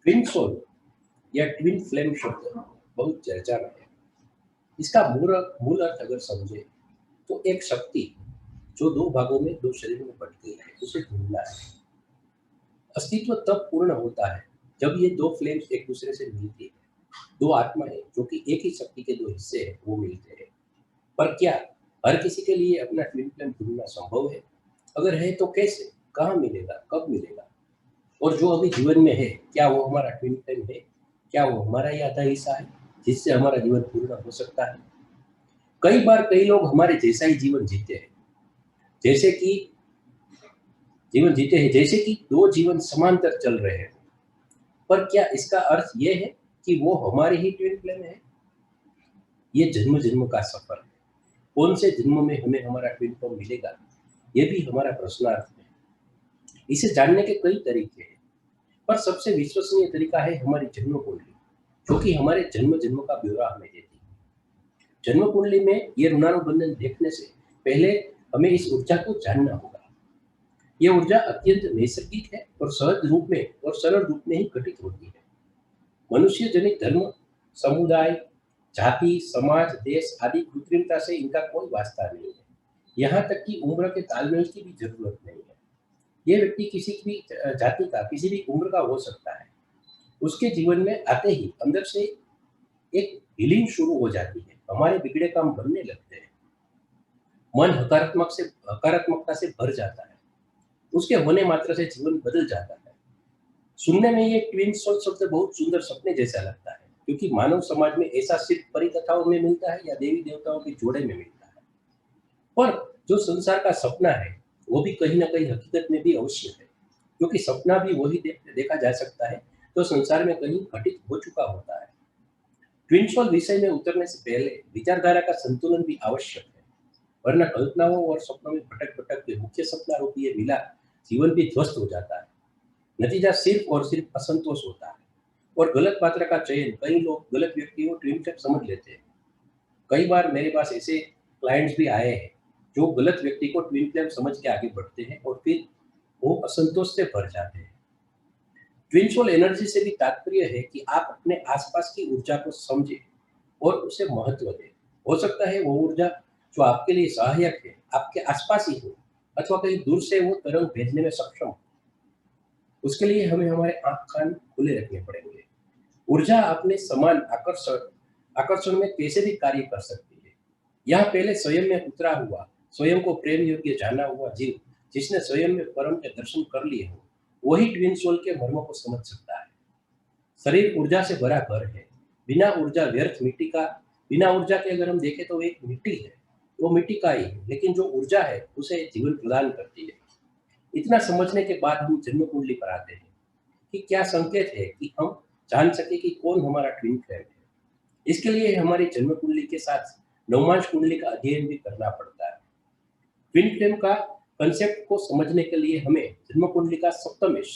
Twin soul या twin flame शब्द बहुत चर्चा में है। इसका मूल अर्थ अगर समझे तो एक शक्ति जो दो भागों में, दो शरीर में बट गई है, उसे ढूंढना है। अस्तित्व तब पूर्ण होता है जब ये दो फ्लेम्स एक दूसरे से मिलती है। दो आत्माएं जो कि एक ही शक्ति के दो हिस्से हैं, वो मिलते हैं। पर क्या हर किसी के लिए अपना ट्विन फ्लेम ढूंढना संभव है? अगर है तो कैसे, कहाँ मिलेगा, कब मिलेगा? और जो अभी जीवन में है, क्या वो हमारा ट्विन फ्लेम है? क्या वो हमारा ही आधा हिस्सा है जिससे हमारा जीवन पूर्ण हो सकता है? कई बार कई लोग हमारे जैसा ही जैसे कि जैसे कि दो जीवन समांतर चल रहे हैं। पर क्या इसका अर्थ ये है कि वो हमारे ही ट्विन फ्लेम है? ये जन्म जन्म का सफर है। कौन से जन्म में हमें हमारा ट्विन फ्लेम मिलेगा, ये भी हमारा प्रश्नार्थ है। इसे जानने के कई तरीके हैं, पर सबसे विश्वसनीय तरीका है हमारी जन्म कुंडली, जो कि हमारे जन्म जन्म का ब्यौरा हमें देती है। जन्म कुंडली में ये ऋणानुबंधन देखने से पहले हमें इस ऊर्जा को जानना होगा। ये ऊर्जा अत्यंत नैसर्गिक है और सहज रूप में और सरल रूप में ही घटित होती है। मनुष्य जनित धर्म, समुदाय, जाति, समाज, देश आदि कृत्रिमता से इनका कोई वास्ता नहीं है। यहाँ तक कि उम्र के तालमेल की भी जरूरत नहीं है। ये व्यक्ति किसी भी जाति का, किसी भी उम्र का हो सकता है। उसके जीवन में आते ही अंदर से एक हीलिंग शुरू हो जाती है। हमारे बिगड़े काम बनने लगते हैं। मन हकारात्मकता से भर जाता है। उसके होने मात्र से जीवन बदल जाता है। सुनने में ये ट्विन सोल शब्द बहुत सुंदर सपने जैसा लगता है, क्योंकि मानव समाज में ऐसा सिर्फ परिकथाओं में मिलता है या देवी देवताओं के जोड़े में मिलता है। पर जो संसार का सपना है, वो भी कहीं ना कहीं हकीकत में भी अवश्य है, क्योंकि सपना भी वही देखा जा सकता है तो संसार में कहीं घटित हो चुका होता है। ट्विन सोल विषय में उतरने से पहले विचारधारा का संतुलन भी आवश्यक है, वरना कल्पनाओं और सपनों में भटक भटक के मुख्य सपना रूपी ये मिला जीवन भी ध्वस्त हो जाता है। नतीजा सिर्फ और सिर्फ असंतोष होता है और गलत पात्र का चयन। कई लोग गलत व्यक्ति को ट्विन फ्लेम समझ लेते हैं। कई बार मेरे पास ऐसे क्लाइंट्स भी आए हैं जो गलत व्यक्ति को ट्विन फ्लेम समझ के आगे बढ़ते हैं और फिर वो असंतोष से भर जाते हैं। ट्विन सोल एनर्जी से भी तात्पर्य है कि आप अपने आसपास की ऊर्जा को समझें और उसे महत्व दें। हो सकता है वो ऊर्जा जो आपके लिए सहायक है आपके आसपास ही हो, अथवा कहीं दूर से वो तरंग भेजने में सक्षम हो। उसके लिए हमें हमारे आँख कान खुले रखने पड़ेंगे। ऊर्जा अपने समान आकर्षण में कैसे भी कार्य कर सकती है। यहाँ पहले स्वयं में उतरा हुआ, स्वयं को प्रेम योग्य जाना हुआ जीव, जिसने स्वयं में परम के दर्शन कर लिए हो, वही ट्विन सोल के मर्म को समझ सकता है। शरीर ऊर्जा से भरा घर है। बिना ऊर्जा व्यर्थ मिट्टी का। बिना ऊर्जा के अगर हम देखें तो एक मिट्टी है, वो मिट्टी का ही है, लेकिन जो ऊर्जा है उसे जीवन प्रदान करती है। इतना समझने के बाद हम जन्म कुंडली पर आते हैं कि क्या संकेत है कि हम जान सके कि कौन हमारा ट्विन फ्लेम है। इसके लिए हमारी जन्म कुंडली के साथ नवमांश कुंडली का अध्ययन भी करना पड़ता है। ट्विन फ्लेम का कंसेप्ट को समझने के लिए हमें जन्म कुंडली का सप्तमेश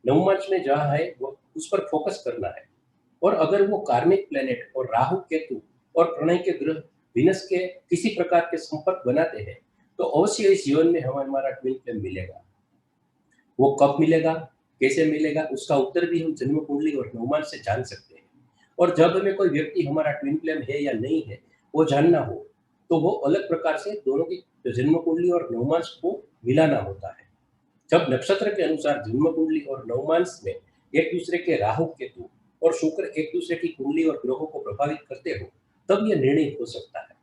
नवमांश में जहाँ है वो उस पर फोकस करना है। और अगर वो कार्मिक प्लेनेट और राहु केतु और प्रणय के ग्रह विनस के किसी प्रकार के संपर्क बनाते हैं तो अवश्य इस जीवन में हमें हमारा ट्विन फ्लेम मिलेगा। वो कब मिलेगा, कैसे मिलेगा, उसका उत्तर भी हम जन्म कुंडली और नवमांश से जान सकते हैं। और जब हमें कोई व्यक्ति हमारा ट्विन फ्लेम है या नहीं है वो जानना हो, तो वो अलग प्रकार से दोनों की जन्म कुंडली और नवमांश को मिलाना होता है। जब नक्षत्र के अनुसार जन्म कुंडली और नवमांश में एक दूसरे के राहु केतु और शुक्र एक दूसरे की कुंडली और ग्रहों को प्रभावित करते हो, तब यह निर्णय हो सकता है।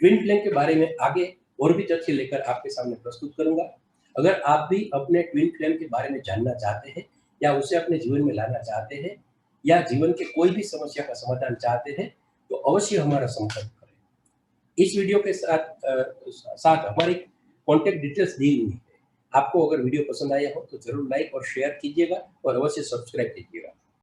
ट्विन फ्लेम के बारे में आगे और भी तथ्य लेकर आपके सामने प्रस्तुत करूंगा। अगर आप भी अपने ट्विन फ्लेम के बारे में जानना चाहते हैं या उसे अपने जीवन में लाना चाहते हैं या जीवन के कोई भी समस्या का समाधान चाहते हैं, तो अवश्य हमारा संपर्क करें। इस वीडियो के साथ हमारी कॉन्टैक्ट डिटेल्स दी हुई है। आपको अगर वीडियो पसंद आया हो तो जरूर लाइक और शेयर कीजिएगा और अवश्य सब्सक्राइब कीजिएगा।